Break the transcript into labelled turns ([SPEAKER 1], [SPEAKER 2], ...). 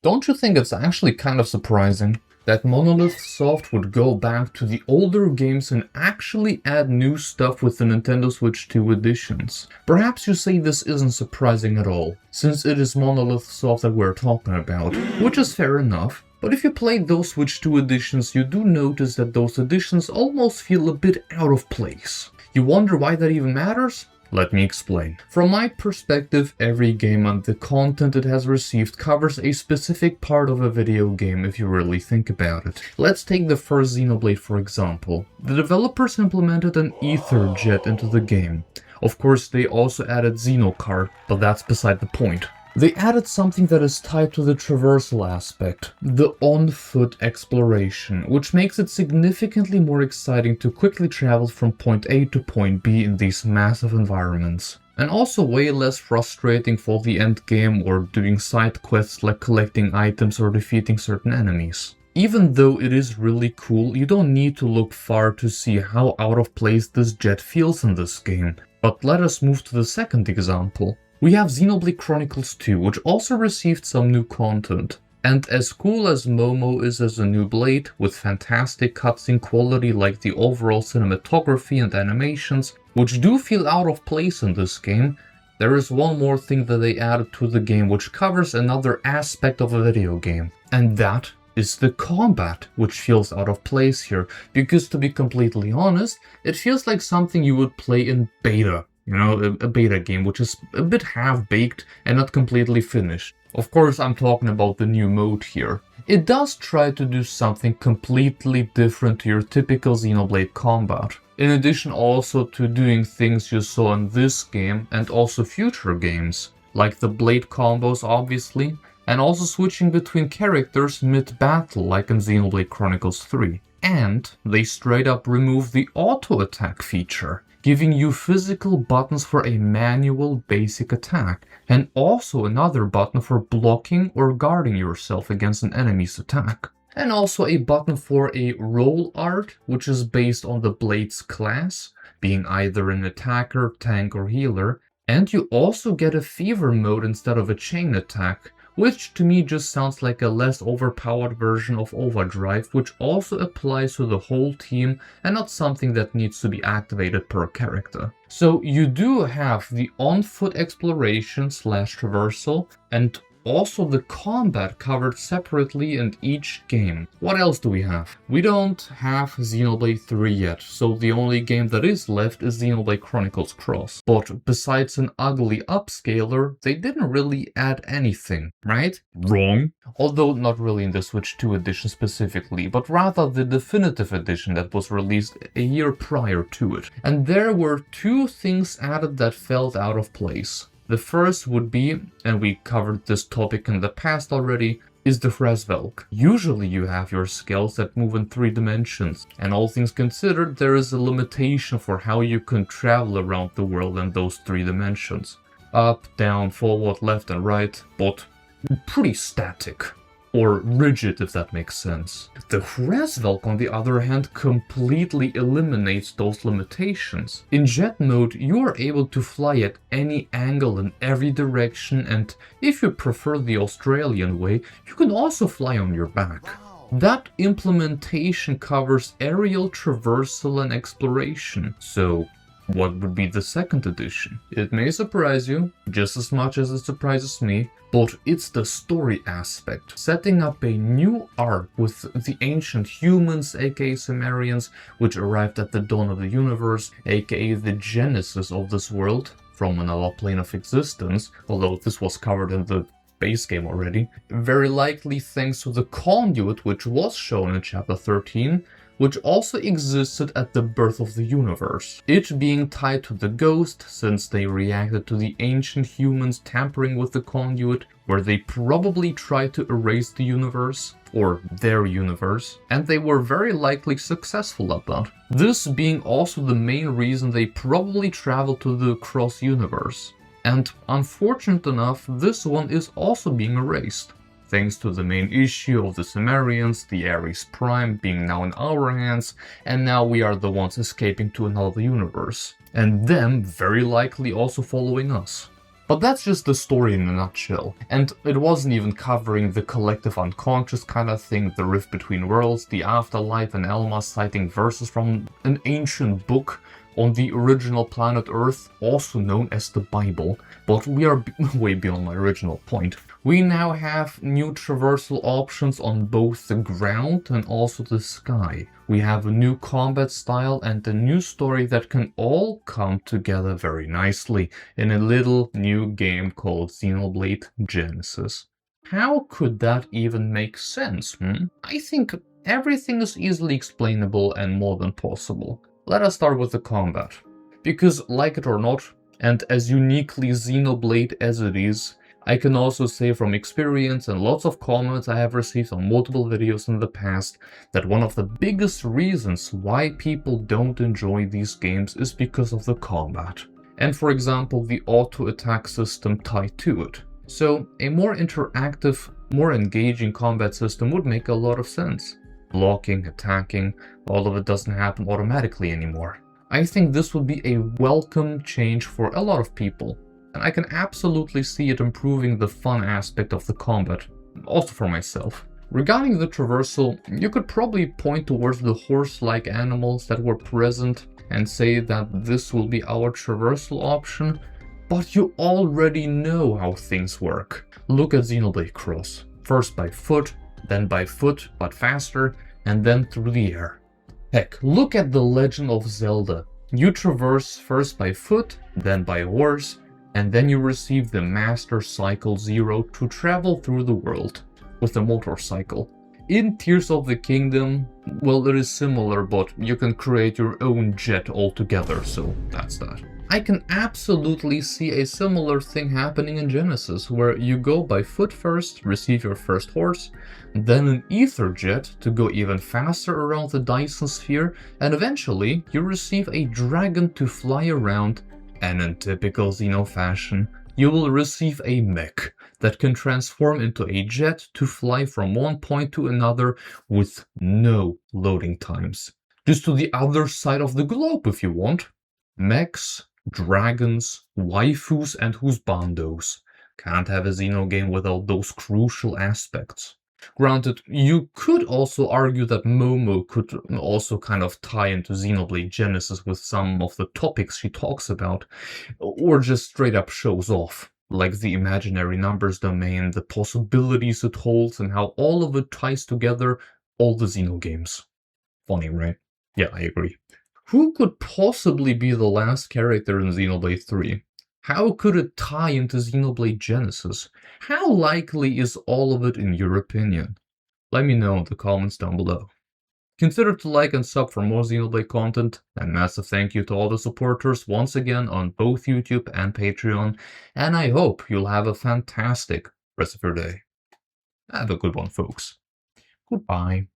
[SPEAKER 1] Don't you think it's actually kind of surprising that Monolith Soft would go back to the older games and actually add new stuff with the Nintendo Switch 2 editions? Perhaps you say this isn't surprising at all, since it is Monolith Soft that we're talking about, which is fair enough. But if you played those Switch 2 editions, you do notice that those editions almost feel a bit out of place. You wonder why that even matters? Let me explain. From my perspective, every game and the content it has received covers a specific part of a video game if you really think about it. Let's take the first Xenoblade for example. The developers implemented an ether jet into the game. Of course, they also added Xenocard, but that's beside the point. They added something that is tied to the traversal aspect, the on-foot exploration, which makes it significantly more exciting to quickly travel from point A to point B in these massive environments. And also way less frustrating for the end game or doing side quests like collecting items or defeating certain enemies. Even though it is really cool, you don't need to look far to see how out of place this jet feels in this game. But let us move to the second example. We have Xenoblade Chronicles 2, which also received some new content. And as cool as MOMO is as a new blade, with fantastic cutscene quality like the overall cinematography and animations, which do feel out of place in this game, there is one more thing that they added to the game which covers another aspect of a video game. And that is the combat, which feels out of place here, because to be completely honest, it feels like something you would play in beta. You know, a beta game, which is a bit half-baked and not completely finished. Of course, I'm talking about the new mode here. It does try to do something completely different to your typical Xenoblade combat. In addition also to doing things you saw in this game and also future games, like the blade combos obviously, and also switching between characters mid-battle like in Xenoblade Chronicles 3. And they straight up remove the auto-attack feature, giving you physical buttons for a manual basic attack, and also another button for blocking or guarding yourself against an enemy's attack. And also a button for a roll art, which is based on the blade's class, being either an attacker, tank or healer. And you also get a fever mode instead of a chain attack, which to me just sounds like a less overpowered version of Overdrive, which also applies to the whole team and not something that needs to be activated per character. So you do have the on-foot exploration / traversal and also the combat covered separately in each game. What else do we have? We don't have Xenoblade 3 yet, so the only game that is left is Xenoblade Chronicles Cross. But besides an ugly upscaler, they didn't really add anything, right? Wrong. Although not really in the Switch 2 edition specifically, but rather the definitive edition that was released a year prior to it. And there were two things added that felt out of place. The first would be, and we covered this topic in the past already, is the Hreasvelg. Usually you have your skills that move in 3 dimensions, and all things considered, there is a limitation for how you can travel around the world in those 3 dimensions. Up, down, forward, left and right, but pretty static. Or rigid, if that makes sense. The Hreasvelg, on the other hand, completely eliminates those limitations. In jet mode, you are able to fly at any angle in every direction, and if you prefer the Australian way, you can also fly on your back. That implementation covers aerial traversal and exploration, so what would be the second edition? It may surprise you, just as much as it surprises me, but it's the story aspect. Setting up a new arc with the ancient humans, aka Samaarians, which arrived at the dawn of the universe, aka the genesis of this world, from another plane of existence, although this was covered in the base game already. Very likely thanks to the conduit which was shown in chapter 13, which also existed at the birth of the universe. It being tied to the ghost, since they reacted to the ancient humans tampering with the conduit, where they probably tried to erase the universe, or their universe, and they were very likely successful at that. This being also the main reason they probably traveled to the cross universe. And unfortunate enough, this one is also being erased, thanks to the main issue of the Samaarians, the Ares Prime being now in our hands, and now we are the ones escaping to another universe, and them very likely also following us. But that's just the story in a nutshell, and it wasn't even covering the collective unconscious kind of thing, the rift between worlds, the afterlife, and Elma citing verses from an ancient book on the original planet Earth, also known as the Bible. But we are way beyond my original point. We now have new traversal options on both the ground and also the sky. We have a new combat style and a new story that can all come together very nicely in a little new game called Xenoblade Genesis. How could that even make sense? I think everything is easily explainable and more than possible. Let us start with the combat. Because, like it or not, and as uniquely Xenoblade as it is, I can also say from experience and lots of comments I have received on multiple videos in the past that one of the biggest reasons why people don't enjoy these games is because of the combat. And for example, the auto-attack system tied to it. So a more interactive, more engaging combat system would make a lot of sense. Blocking, attacking, all of it doesn't happen automatically anymore. I think this would be a welcome change for a lot of people, and I can absolutely see it improving the fun aspect of the combat, also for myself. Regarding the traversal, you could probably point towards the horse-like animals that were present and say that this will be our traversal option, but you already know how things work. Look at Xenoblade Cross. First by foot, then by foot, but faster, and then through the air. Heck, look at The Legend of Zelda. You traverse first by foot, then by horse, and then you receive the Master Cycle 0 to travel through the world with a motorcycle. In Tears of the Kingdom, well, it is similar, but you can create your own jet altogether, so that's that. I can absolutely see a similar thing happening in Genesis, where you go by foot first, receive your first horse, then an ether jet to go even faster around the Dyson sphere, and eventually you receive a dragon to fly around, and in typical Xeno fashion, you will receive a mech that can transform into a jet to fly from one point to another with no loading times. Just to the other side of the globe if you want. Mechs, dragons, waifus, and husbandos. Can't have a Xeno game without those crucial aspects. Granted, you could also argue that MOMO could also kind of tie into Xenoblade Genesis with some of the topics she talks about, or just straight up shows off, like the imaginary numbers domain, the possibilities it holds, and how all of it ties together all the Xeno games. Funny, right? Yeah, I agree. Who could possibly be the last character in Xenoblade 3? How could it tie into Xenoblade Genesis? How likely is all of it in your opinion? Let me know in the comments down below. Consider to like and sub for more Xenoblade content, and massive thank you to all the supporters once again on both YouTube and Patreon, and I hope you'll have a fantastic rest of your day. Have a good one, folks. Goodbye.